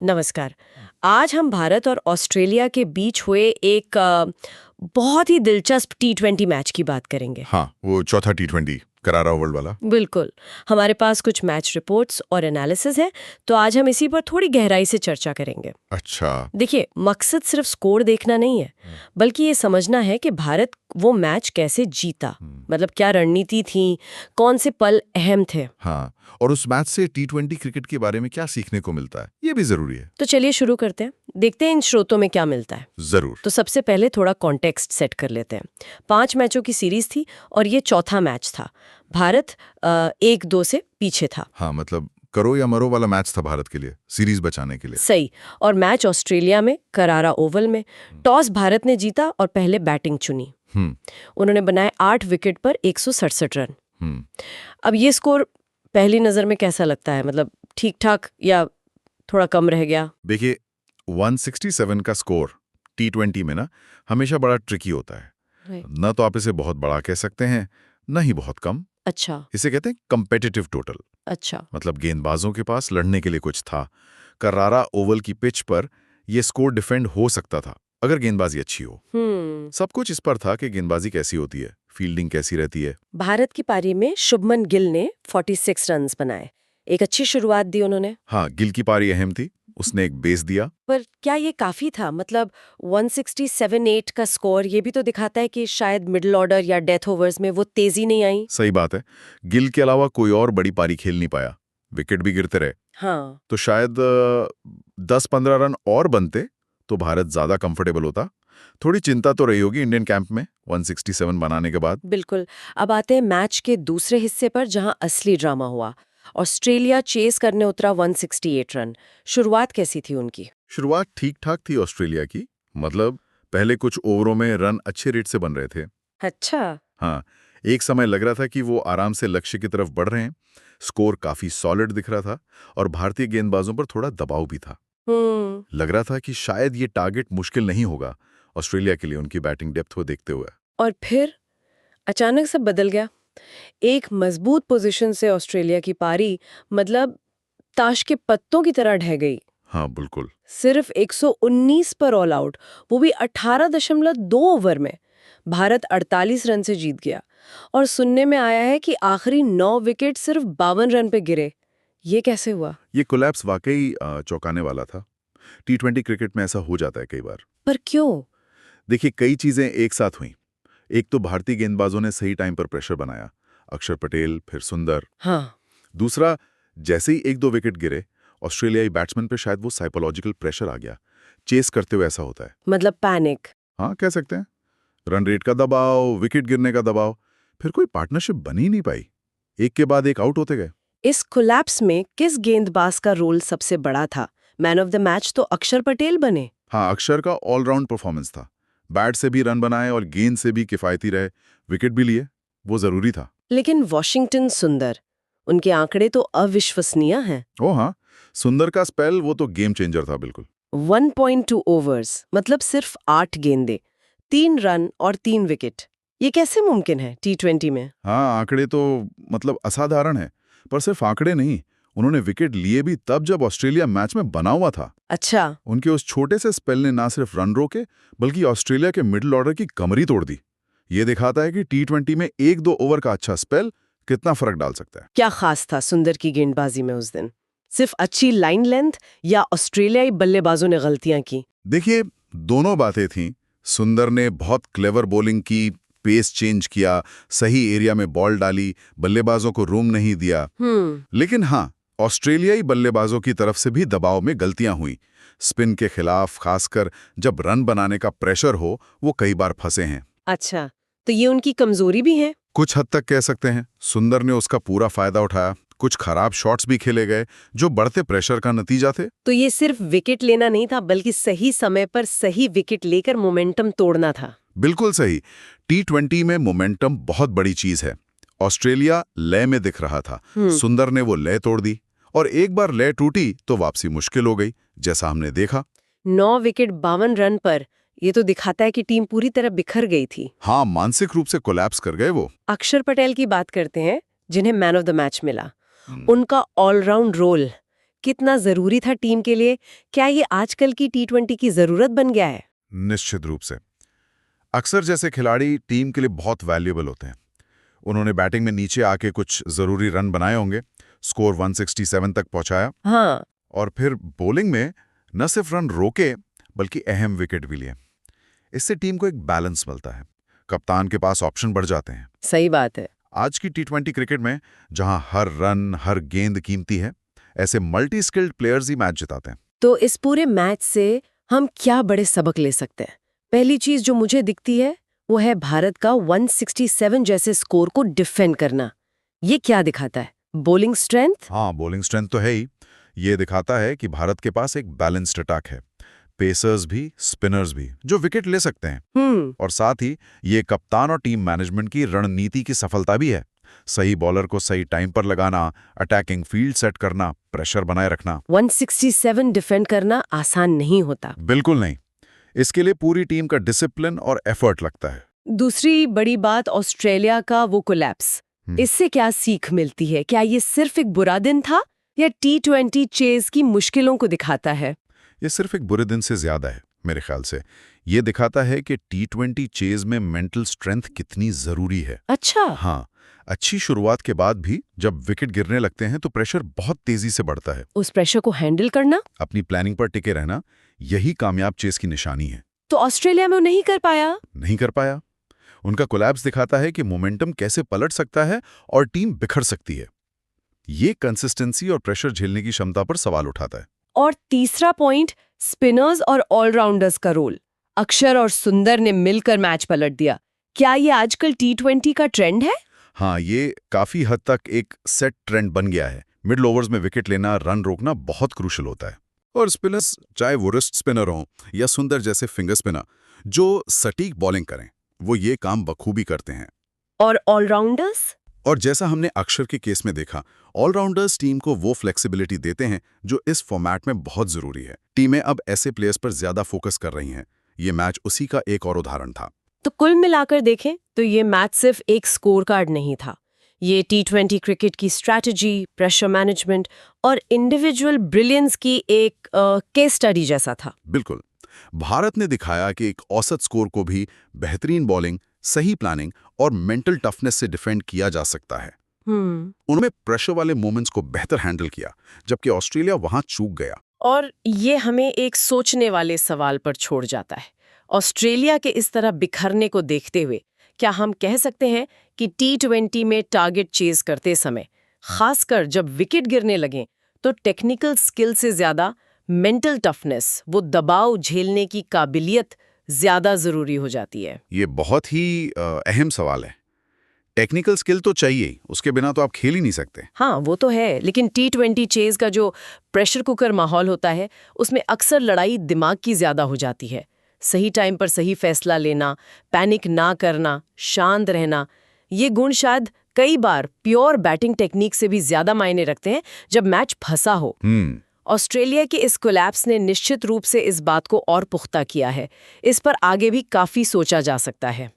नमस्कार। आज हम भारत और ऑस्ट्रेलिया के बीच हुए एक बहुत ही दिलचस्प टी20 मैच की बात करेंगे। हाँ, वो चौथा टी20 करारा ओवल वाला। बिल्कुल। हमारे पास कुछ मैच रिपोर्ट्स और एनालिसिस हैं, तो आज हम इसी पर थोड़ी गहराई से चर्चा करेंगे। अच्छा। देखिए, मकसद सिर्फ स्कोर देखना नहीं है, बल्कि ये समझना है कि भारत वो मैच कैसे जीता। मतलब क्या रणनीति थी, कौन से पल अहम थे। हाँ, और उस मैच से टी20 क्रिकेट के बारे में क्या सीखने को मिलता है, ये भी जरूरी है। तो चलिए शुरू करते हैं, देखते हैं इन स्रोतों में क्या मिलता है। जरूर। तो सबसे पहले थोड़ा कॉन्टेक्स्ट सेट कर लेते हैं। 5 मैचों की सीरीज थी और ये चौथा मैच था। भारत 1-2 से पीछे था। हाँ, मतलब करो या मरो वाला मैच था भारत के लिए, सीरीज बचाने के लिए। सही। और मैच ऑस्ट्रेलिया में करारा ओवल में टॉस भारत ने जीता और पहले बैटिंग चुनी। उन्होंने बनाए 8 विकेट पर 167 रन। अब ये स्कोर पहली नजर में कैसा लगता है, मतलब ठीक ठाक या थोड़ा कम रह गया? देखिए, 167 का स्कोर टी20 में ना हमेशा बड़ा ट्रिकी होता है। न तो आप इसे बहुत बड़ा कह सकते हैं, न ही बहुत कम। अच्छा। इसे कहते हैं कंपेटिटिव टोटल। अच्छा। मतलब गेंदबाजों के पास लड़ने के लिए कुछ था। करारा ओवल की पिच पर यह स्कोर डिफेंड हो सकता था अगर गेंदबाजी अच्छी हो। सब कुछ इस पर था कि गेंदबाजी कैसी होती है, फील्डिंग कैसी रहती है। भारत की पारी में शुभमन गिल ने 46 रन्स बनाए। एक अच्छी शुरुआत दी उन्होंने। हाँ, गिल की पारी अहम थी, उसने एक बेस दिया। पर क्या ये काफी था? मतलब 167-8 का स्कोर ये भी तो दिखाता है कि शायद मिडिल ऑर्डर या डेथ ओवर्स में वो तेजी नहीं आई। सही बात है, गिल के अलावा कोई और बड़ी पारी खेल नहीं पाया, विकेट भी गिरते रहे। हाँ। तो शायद 10-15 रन और बनते तो भारत ज्यादा कंफर्टेबल होता। थोड़ी चिंता तो रही होगी इंडियन कैंप में 167 बनाने के बाद। बिल्कुल। अब आते हैं मैच के दूसरे हिस्से पर, जहां असली ड्रामा हुआ। ऑस्ट्रेलिया चेस करने उतरा 168 रन। शुरुआत कैसी थी उनकी? शुरुआत ठीक ठाक थी ऑस्ट्रेलिया की। मतलब पहले कुछ ओवरों में रन अच्छे रेट से बन रहे थे। अच्छा। हाँ, एक समय लग रहा था कि वो आराम से लक्ष्य की तरफ बढ़ रहे हैं। स्कोर काफी सॉलिड दिख रहा था और भारतीय गेंदबाजों पर थोड़ा दबाव भी था। लग रहा था कि शायद ये टारगेट मुश्किल नहीं होगा ऑस्ट्रेलिया के लिए, उनकी बैटिंग डेप्थ को देखते हुए। और फिर अचानक सब बदल गया। एक मजबूत पोजीशन से ऑस्ट्रेलिया की पारी, मतलब ताश के पत्तों की तरह ढह गई। हाँ, बिल्कुल। सिर्फ 119 पर ऑल आउट, वो भी 18.2 ओवर में। भारत 48 रन से जीत गया। और सुनने में आया है कि आखिरी 9 विकेट सिर्फ 52 रन पे गिरे। ये कैसे हुआ? ये कोलैप्स वाकई चौंकाने वाला था। टी20 क्रिकेट में ऐसा हो जाता है कई बार। पर क्यों? देखिए, कई चीजें एक साथ हुई। एक तो भारतीय गेंदबाजों ने सही टाइम पर प्रेशर बनाया, अक्षर पटेल, फिर सुंदर। हाँ। दूसरा, जैसे ही 1-2 विकेट गिरे, ऑस्ट्रेलियाई बैट्समैन पे शायद वो साइकोलॉजिकल प्रेशर आ गया। चेस करते हुए ऐसा होता है। मतलब पैनिक। हाँ, कह सकते हैं। रन रेट का दबाव, विकेट गिरने का दबाव, फिर कोई पार्टनरशिप बन ही नहीं पाई। एक के बाद एक आउट होते गए। इस कोलैप्स में किस गेंदबाज का रोल सबसे बड़ा था? मैन ऑफ द मैच तो अक्षर पटेल बने। हाँ, अक्षर का ऑलराउंड परफॉर्मेंस था। बैट से भी रन बनाए और गेंद से भी किफायती रहे, विकेट भी लिए। वो जरूरी था। लेकिन वॉशिंगटन सुंदर, उनके आंकड़े तो अविश्वसनीय हैं। ओ हाँ, सुंदर का स्पेल वो तो गेम चेंजर था बिल्कुल। 1.2 ओवर्स, मतलब सिर्फ 8 गेंदें, 3 रन और 3 विकेट। ये कैसे मुमकिन है टी20 में? हाँ, आंकड़े तो मतलब असाधारण है, पर सिर्फ आंकड़े नहीं, उन्होंने विकेट लिए भी तब जब ऑस्ट्रेलिया मैच में बना हुआ था। अच्छा। उनके उस छोटे से स्पेल ने ना सिर्फ रन रोके, बल्कि ऑस्ट्रेलिया के मिडिल ऑर्डर की कमर ही तोड़ दी। ये दिखाता है कि टी20 में 1-2 ओवर का अच्छा स्पेल कितना फर्क डाल सकता है। क्या खास था सुंदर की गेंदबाजी में उस दिन? सिर्फ अच्छी लाइन लेंथ या ऑस्ट्रेलियाई बल्लेबाजों ने गलतियां की? देखिए, दोनों बातें थीं। सुंदर ने बहुत क्लेवर बॉलिंग की, पेस चेंज किया, सही एरिया में बॉल डाली, बल्लेबाजों को रूम नहीं दिया। लेकिन हाँ, ऑस्ट्रेलियाई बल्लेबाजों की तरफ से भी दबाव में गलतियां हुई। स्पिन के खिलाफ, खासकर जब रन बनाने का प्रेशर हो, वो कई बार फंसे हैं। अच्छा, तो ये उनकी कमजोरी भी है? कुछ हद तक कह सकते हैं। सुंदर ने उसका पूरा फायदा उठाया। कुछ खराब शॉट्स भी खेले गए जो बढ़ते प्रेशर का नतीजा थे। तो ये सिर्फ विकेट लेना नहीं था, बल्कि सही समय पर सही विकेट लेकर मोमेंटम तोड़ना था। बिल्कुल सही। टी20 में मोमेंटम बहुत बड़ी चीज है। ऑस्ट्रेलिया लय में दिख रहा था, सुंदर ने वो लय तोड़ दी, और एक बार लय टूटी तो वापसी मुश्किल हो गई, जैसा हमने देखा। 9 विकेट 52 रन पर, ये तो दिखाता है कि टीम पूरी तरह बिखर गई थी। हाँ, मानसिक रूप से कोलैप्स कर गए वो। अक्षर पटेल की बात करते हैं, जिन्हें मैन ऑफ द मैच मिला। उनका ऑलराउंड रोल कितना जरूरी था टीम के लिए? क्या ये आजकल की T20 की जरूरत बन गया है? निश्चित रूप से। अक्सर जैसे खिलाड़ी टीम के लिए बहुत वैल्यूएबल होते हैं। उन्होंने बैटिंग में नीचे आके कुछ जरूरी रन बनाए होंगे, स्कोर 167 तक पहुंचाया। हाँ, और फिर बॉलिंग में न सिर्फ रन रोके बल्कि अहम विकेट भी लिए। इससे टीम को एक बैलेंस मिलता है, कप्तान के पास ऑप्शन बढ़ जाते हैं। सही बात है। आज की T20 क्रिकेट में जहां हर रन हर गेंद कीमती है, ऐसे मल्टी स्किल्ड प्लेयर्स ही मैच जिताते हैं। तो इस पूरे मैच से हम क्या बड़े सबक ले सकते हैं? पहली चीज जो मुझे दिखती है वो है भारत का 167 जैसे स्कोर को डिफेंड करना। ये क्या दिखाता है? Bowling strength? हाँ, बॉलिंग स्ट्रेंथ तो है ही। ये दिखाता है कि भारत के पास एक बैलेंस्ड अटैक है, पेसर्स भी स्पिनर्स भी जो विकेट ले सकते हैं। और साथ ही ये कप्तान और टीम मैनेजमेंट की रणनीति की सफलता भी है। सही बॉलर को सही टाइम पर लगाना, अटैकिंग फील्ड सेट करना, प्रेशर बनाए रखना। 167 डिफेंड करना आसान नहीं होता। बिल्कुल नहीं। इसके लिए पूरी टीम का डिसिप्लिन और एफर्ट लगता है। दूसरी बड़ी बात ऑस्ट्रेलिया का वो कोलैप्स। इससे क्या सीख मिलती है? क्या ये सिर्फ एक बुरा दिन था या T20 चेज की मुश्किलों को दिखाता है? ये सिर्फ एक बुरे दिन से ज्यादा है मेरे ख्याल से। ये दिखाता है कि T20 चेज में मेंटल स्ट्रेंथ कितनी जरूरी है। अच्छा। हाँ, अच्छी शुरुआत के बाद भी जब विकेट गिरने लगते हैं तो प्रेशर बहुत तेजी से बढ़ता है। उस प्रेशर को हैंडल करना, अपनी प्लानिंग पर टिके रहना, यही कामयाब चेस की निशानी है। तो ऑस्ट्रेलिया में वो नहीं कर पाया। नहीं कर पाया। उनका कोलैप्स दिखाता है कि मोमेंटम कैसे पलट सकता है और टीम बिखर सकती है। ये कंसिस्टेंसी और प्रेशर झेलने की क्षमता पर सवाल उठाता है। और तीसरा पॉइंट, स्पिनर्स और ऑलराउंडर्स का रोल। अक्षर और सुंदर ने मिलकर मैच पलट दिया। क्या ये आजकल T20 का ट्रेंड है? हाँ, ये काफी हद तक एक सेट ट्रेंड बन गया है। मिडल ओवर्स में विकेट लेना, रन रोकना बहुत क्रूशल होता है। और स्पिनर्स, चाहे वो रिस्ट स्पिनर हों या सुंदर जैसे फिंगर स्पिनर, जो सटीक बॉलिंग करें, वो ये काम बखूबी करते हैं। और ऑलराउंडर्स? और जैसा हमने अक्षर के केस में देखा, ऑलराउंडर्स टीम को वो फ्लेक्सिबिलिटी देते हैं जो इस फॉर्मेट में बहुत जरूरी है। टीमें अब ऐसे प्लेयर्स पर ज्यादा फोकस कर रही हैं। ये मैच उसी का एक और उदाहरण था। तो कुल मिलाकर देखें तो ये मैच सिर्फ एक स्कोर कार्ड नहीं था। ये T20 क्रिकेट की स्ट्रैटेजी, प्रेशर मैनेजमेंट और इंडिविजुअल ब्रिलियंस की एक केस स्टडी जैसा था। बिल्कुल। भारत ने दिखाया कि एक औसत स्कोर को भी बेहतरीन बॉलिंग, सही प्लानिंग और मेंटल टफनेस से डिफेंड किया जा सकता है। उन्होंने प्रेशर वाले मोमेंट्स को बेहतर हैंडल किया, जबकि ऑस्ट्रेलिया वहां चूक गया। और ये हमें एक सोचने वाले सवाल पर छोड़ जाता है। ऑस्ट्रेलिया के इस तरह बिखरने को देखते हुए क्या हम कह सकते हैं कि T20 में टारगेट चेज करते समय, खासकर जब विकेट गिरने लगे, तो टेक्निकल स्किल से ज्यादा मेंटल टफनेस, वो दबाव झेलने की काबिलियत ज्यादा जरूरी हो जाती है? ये बहुत ही अहम सवाल है। टेक्निकल स्किल तो चाहिए, उसके बिना तो आप खेल ही नहीं सकते। हाँ, वो तो है, लेकिन T20 चेज का जो प्रेशर कुकर माहौल होता है, उसमें अक्सर लड़ाई दिमाग की ज्यादा हो जाती है। सही टाइम पर सही फैसला लेना, पैनिक ना करना, शांत रहना, ये गुण शायद कई बार प्योर बैटिंग टेक्निक से भी ज्यादा मायने रखते हैं जब मैच फंसा हो। ऑस्ट्रेलिया के इस कोलैप्स ने निश्चित रूप से इस बात को और पुख्ता किया है। इस पर आगे भी काफी सोचा जा सकता है।